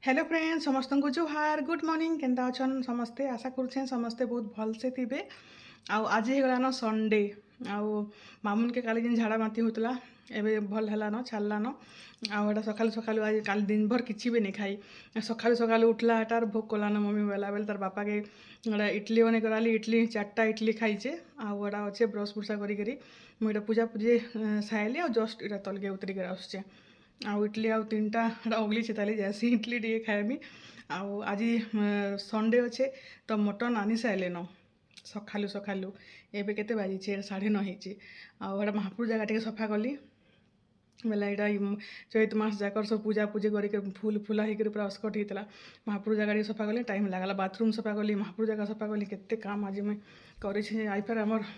Hello friends समस्त को जुहार good morning Kenta अच्छन समस्ते आशा करुछे समस्ते बहुत भल से थे आज ही गलान संडे आउ मामुन के काली दिन झाड़ा बांती होता एबे भल हेलान छाड़लान आटा सकालू सकालू आज काल दिन भर किसी भी नहीं खाई सकालू सकालू उठला हटार भोग कलान मम्मी बेला बेल तार बापा के इडली बने कराली इडली 4टा इडली खाईचे आटा अच्छे ब्रश बुर्सा करी मुझे पूजा पूजी साइली और जस्ट इटा तलके उतरिक आसचे आउ इडली आउ 3टा ओगली ताली जैसी इडली टे खाएबी आउ आज संडे अच्छे तो मटन आनी सारे सकालू सकालू एबे केते बाजी 9:30 होती आटा महापुर जगह टे सफा कली बेला यहाँ चैत मास जाकर सब पूजा पूजी करके फूल फुला होकर पूरा अस्कट होता महापुर जगह सफा कली टाइम लगला बाथरूम सफा कली महापुर जगह सफा कली केते काम आज मैं कर आई फेर आमर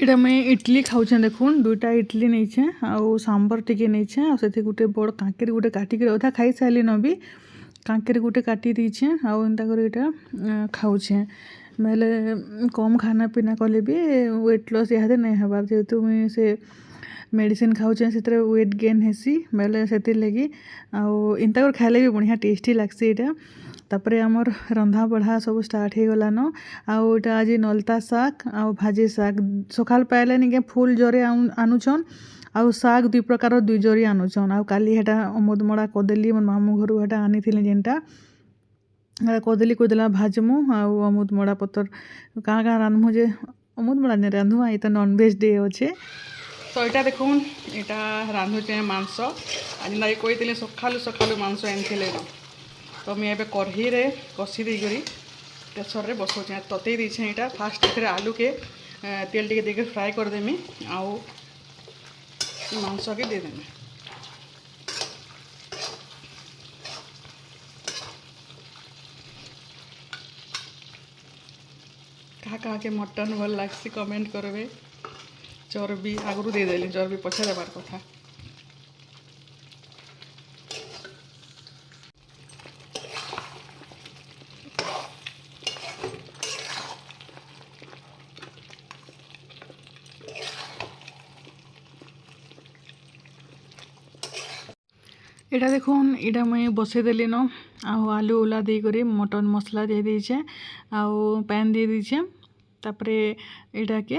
इटा मैं इडली खाऊे देखुन 2टा इडली नहीं आउ सांबर टिके नहीं से गोटे बड़ कांकेर गोटे काटिक अधा खाई सारे न भी कांकेर गोटे काटी दीछे आउ एंता कर इटा खाऊे बेले कम खाना पीना कले भी वेट लॉस इहादे नहीं हबार जेहेतु मुझे से मेडिसिन खाऊे से वेट गेन हेसी बेले से लगी आउ एंता कर खाइले भी बढ़िया टेस्टी लगसी इटा तापर आमर रंधा बढ़ा सब स्टार्ट हो गलान आटा आज नलता शाग आउ भाजी शाग सकाल पाइले निके फुल जरे आनुछन आउ शाग 2 प्रकार 2 जरी आनुछन आउ काली हेटा अमुदमड़ा कदेली मोर मामू घर हेटा आनी जेनटा कदेली कोदेला भाजमु आउ अमुदमड़ा पतर काँ काँ रांधमु जे अमुदमड़ा नहीं रांधु ये तो नॉनवेज डे अच्छे तो यहाँ देखुन यहाँ रांधुचे मांस आज ना कही सकालू सकालू मांस आनी तो मुझे एबे कढ़ी रे कषी देकर प्रेसर रे बसौचे तते दीछे यहाँ फास्ट फिर आलू के तेल टिके देकर फ्राए करदेमी आउ मांस के देदेमी क्या के मटन भल लगसी कमेंट करबे चर्बी आगु देदेली चर्बी पछे देवार कथा इटा देखुन इटा मुई बसईदेली न आलू उला देकर मटन मसला दे दीछे आउ पैन दे दीछे तापरे इटा के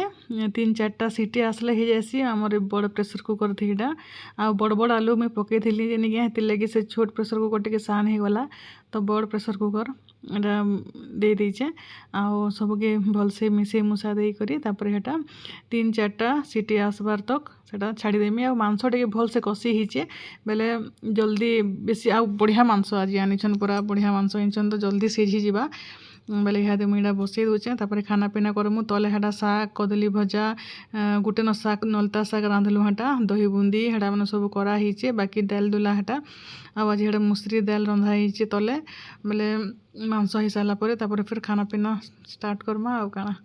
3-4टा सीटी आसले हो जासी आमर बड़ प्रेसर कुकर थी इटा आ बड़ बड़ आलू मैं पकई थी जे लगी से छोट प्रेसर कुकर टे सान हो गला तो बड़ प्रेसर कुकर इटा दे दीछे आउ सबके भलसे मिसे मुसा देकर तापर हेटा 3-4टा सीटी आसबार तक सेटा छाड़देमी आ मांस टे भलसे कषी होचे बेले जल्दी बेसी आ बढ़िया मांस आज आनीछन पूरा बढ़िया मांस आनीछन तो जल्दी सीझी जावा बेले इहादे मुझे बसई दूचे तापर खाना पीना करमु तले हेटा शाग कदली भजा गुटे न शाग नलता शाग रांधलु हेटा दही बुंदी हेटा मैंने सब कराहीचे बाकी दाल दुला हेटा आज हेटा मुसरी दाल रंधा होचे तले बेले मांस हो सारापर तापर फिर खाना पीना स्टार्ट करमा आउ काना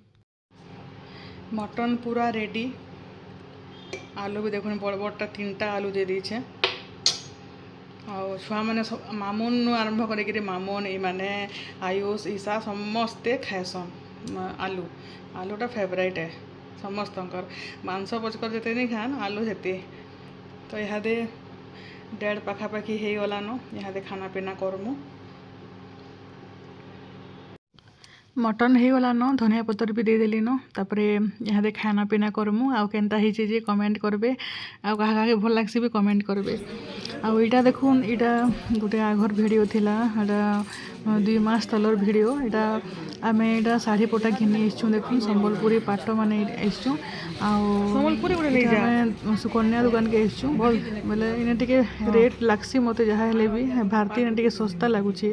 मटन पूरा रेडी आलू भी देखुन बड़ बड़टा 3टा आलू दे दीछे छुआ मैंने मामुन आरंभ कर मामुन ये माने आयुष ईशा समस्ते खाएसन आलू आलूटा फेवरेट है समस्त मांस बचकर जिते नहीं खान आलू हेते तो इहादे 1:30 पाखापाखि हो गलान इहादे खाना पीना करमु मटन हो गलान धनिया पतर भी देदेली न तापर इहादे खाना पीना करमु आउ केनता हिचे जे कमेंट करबे आउ कहा भल लागसी भी कमेंट करबे आउ इटा देखुन इटा गोटे आघर भिडियो थिला एटा 2 मास तलर भिडियो इटा आमे इटा साड़ी पोटा घिनी आसचु देखुन संबलपुरी पाट माने आसचु आउ संबलपुरी गोटे सुकन्या दुकान के आसचु बोले इने टिके रेट लागसी मते जहा हेले भी भारती ने टिके सस्ता लागुची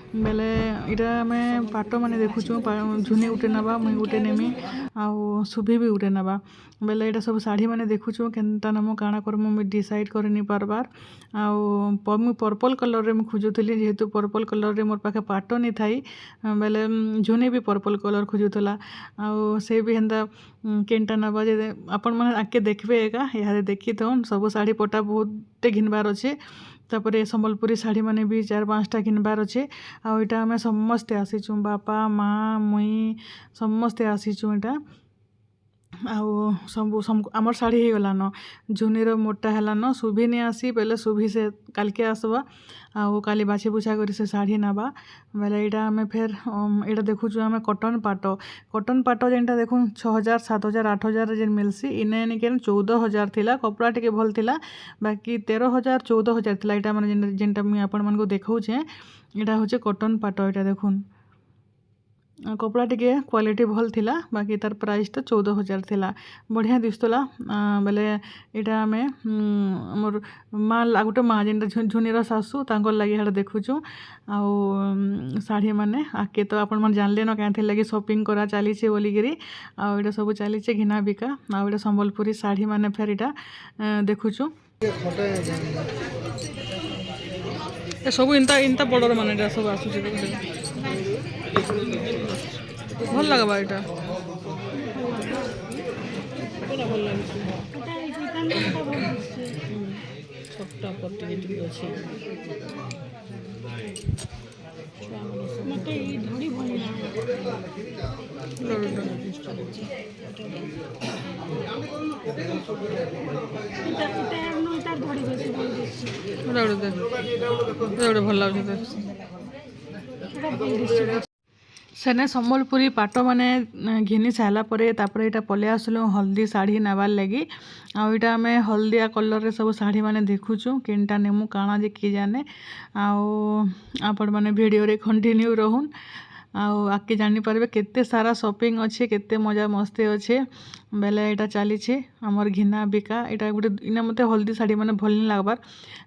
बेले इटा आमे पाट माने देखुचु झुनी गुटे नवा मुई गुटे नेमी आउ सुभी भी गुटे नवा बेले इटा सब साड़ी माने देखुचु केनता नमो काଣା करमु मुई डिसाइड कर नहीं पारबार आउ मुई पर्पल कलर रे मुई खोजुथली जेहेतु पर्पल कलर रे मोर पाखे पाट नहीं थाई बेले झुनी भी पर्पल कलर खोजुथला आउ से भी हेंदा केनटा नवा जे आपण माने आके देखबे एका यारे देखी थन सब साड़ी पटा बहुत घिनबार अच्छे तापर संबलपुरी साड़ी माने भी 4-5टा घिनबार अच्छे आउ इटा आमे समस्ते आसीचु बापा माँ मुई समस्ते आसीचु इटा ଆଉ ସବୁ ଆମର୍ ଶାଢ଼ୀ ହେଇଗଲାନ ଝୁନିର ମୋଟା ହେଲାନ ଶୁଭି ନେଇ ଆସି ବେଲେ ଶୁଭି ସେ କାଲ୍କେ ଆସ୍ବା ଆଉ କାଲି ବାଛି ବୁଛା କରି ସେ ଶାଢ଼ୀ ନେବା ବେଲେ ଏଇଟା ଆମେ ଫେର୍ ଏଇଟା ଦେଖୁଛୁ ଆମେ କଟନ୍ ପାଟ ଯେନ୍ଟା ଦେଖୁନ୍ 6,000 7,000 8,000 ଯେନ୍ ମିଲ୍ସି ଇନେ ନିକେନ୍ 14,000 ଥିଲା କପଡ଼ା ଟିକେ ଭଲ୍ ଥିଲା ବାକି 13,000 14,000 ଥିଲା ଏଇଟା ମାନେ ଯେନ୍ଟା ମୁଇଁ ଆପଣମାନଙ୍କୁ ଦେଖାଉଛେ ଏଇଟା ହଉଛେ କଟନ୍ ପାଟ ଏଇଟା ଦେଖୁନ୍ कपड़ा टिके क्वालिटी भल थिला बाकी तार प्राइस तो 14,000 थिला बढ़िया दिसुला बेले इटा आमे मोर माँ गोटे माँ जेनटा झुनीर सासू तांकर लगी हेटा देखुचु आउ शाढ़ी माने आके तो आपण मन जानले न क्या लगी शॉपिंग करा चली बोलिकी आउ इटा सब चली घिना बिका आउ इटा संबलपुरी शाढ़ी माने फेर इटा देखुचु सब इंता इंता बड़र माने सब आसुचे भल लगवा এটা भल लगे छोटा पट्टी जेटी अछि मते ई धड़ी भल भल लगे सेने संबलपुरी पाट माने घिनी सारा पर इटा पले आसलु हल्दी शाढ़ी नेबार लगी आईटा आम हल्दिया कलर रे सब शाढ़ी माने देखुचु किनटा नेमु काଣା जे कि जाने आपण माने वीडियो रे कंटिन्यू रहून आके जानी पारबे केते सारा शॉपिंग अच्छे केते मजा मस्ती अच्छे बेले इटा चली आमर घिना बिका इटा गोटे इना मते हल्दी शाढ़ी माने भल नहीं लगबार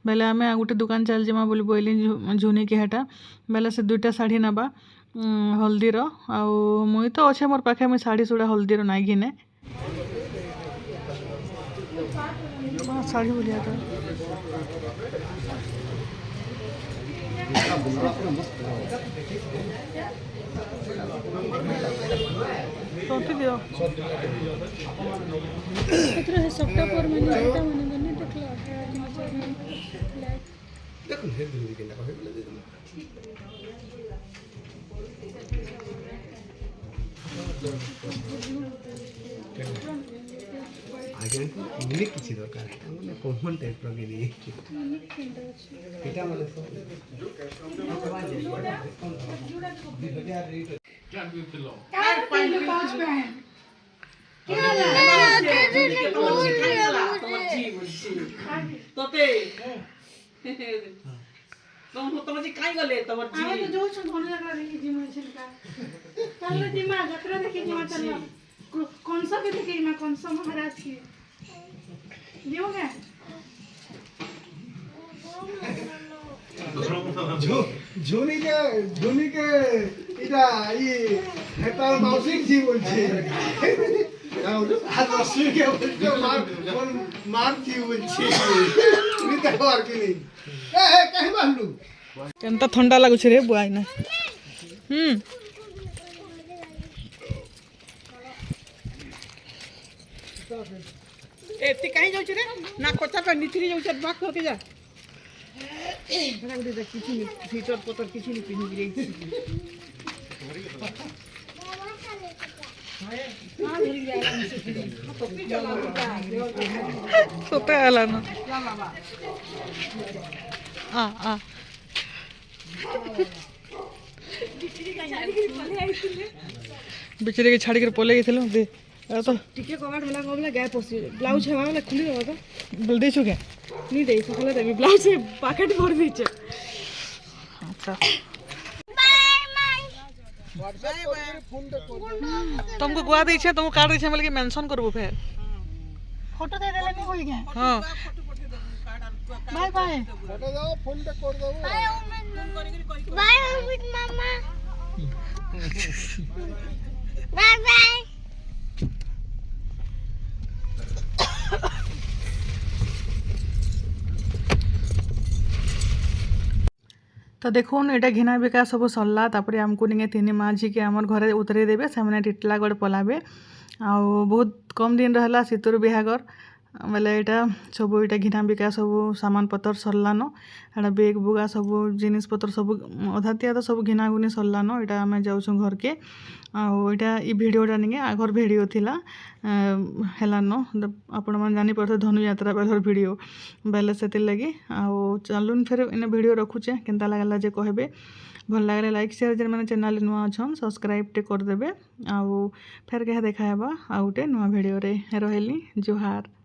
बेले आम गोटे दुकान चल जिमा बोली बोली झुनी के हेटा बेले से दुईटा शाढ़ी नबा हल्दीर आउ मुई तो अच्छे मोर पाखे मुई शाढ़ी सुड़ा हल्दीर नाई घिने शाढ़ी बोलिया तो दियो सबटा पर माने जेटा माने बने देखला देखो हे दूरी के ना कहे बोले दे आगे मिले किसी दरकार है मतलब कॉमन टाइप रो के लिए एटा मतलब सब पांच बहन तोते तुम जी काई गले तमर जी आमे तो जो छ धन लगा देखि जिमा छिलका चल जिमा जत्रा देखि जिमा चल कौन सा के देखि मैं कौन सा महाराज की दियोगे झोनी के इटा ये हेता मौसिक जी बोलछे आज रसुई के मार की बोलछे नी देखो आर की नहीं ए कहि बाहलु केनता ठंडा लागुछ रे बुआई ना एती कहीं जाउछ रे ना कोचा पे निचरी जाउछ बाक होके जा बड़ा गुडी देख किछि नि भीतर पतर किछि नि पिनि गिरै सोते आला ना बिचरे के छाड़ी कर पले गई थलो दे तो टिके कबाट मला गबला गाय पसी ब्लाउज हवा वाला खुली रहो तो बोल दे छु के नहीं दे सकले देबी ब्लाउज से पैकेट भर दीचे अच्छा तुमको गुआ दी छे तुमको कार्ड दी छे मतलब कि मेंशन करबो फिर फोटो दे देले नहीं होई के हां बाय बाय फोटो जाओ फोन पे कर दो बाय विथ मामा बाय बाय तो देखुन एटा घिना बिका सब सरला तापर आमको निगे तीन माझी के आमर घरे उतरे देबे से माने टिटलागढ़ पलाबे आ बहुत कम दिन रहला सीतुर बिहागर ବେଲେ ଏଇଟା ସବୁ ଏଇଟା ଘିନା ବିକା ସବୁ ସାମାନ ପତ୍ର ସରିଲାନ। ଏଇଟା ବେଗ ବୁଗା ସବୁ ଜିନିଷ ପତ୍ର ସବୁ ଅଧା ତିଆ ତ ସବୁ ଘିନାଗୁନି ସରିଲାନ। ଏଇଟା ଆମେ ଯାଉଛୁଁ ଘରକେ। ଆଉ ଏଇଟା ଇ ଭିଡ଼ିଓଟା ନିକେ ଆଗର ଭିଡ଼ିଓ ଥିଲା ହେଲାନ ଆପଣମାନେ ଜାଣିପାରୁଥିବେ ଧନୁଯାତ୍ରା ବେଲର ଭିଡ଼ିଓ ବେଲେ ସେଥିର୍ଲାଗି। ଆଉ ଚାଲୁନ୍ ଫେର୍ ଇନେ ଭିଡ଼ିଓ ରଖୁଛେ, କେନ୍ତା ଲାଗଲା ଯେ କହିବେ। ଭଲ ଲାଗଲେ ଲାଇକ୍ ସେୟାର, ଯେନ୍ମାନେ ଚ୍ୟାନେଲ୍ରେ ନୂଆ ଅଛନ୍ ସବସ୍କ୍ରାଇବ୍ଟେ କରିଦେବେ। ଆଉ ଫେର୍ କେହ ଦେଖା ହେବା ଆଉ ଗୋଟେ ନୂଆ ଭିଡ଼ିଓରେ। ରହିଲି, ଜୁହାର।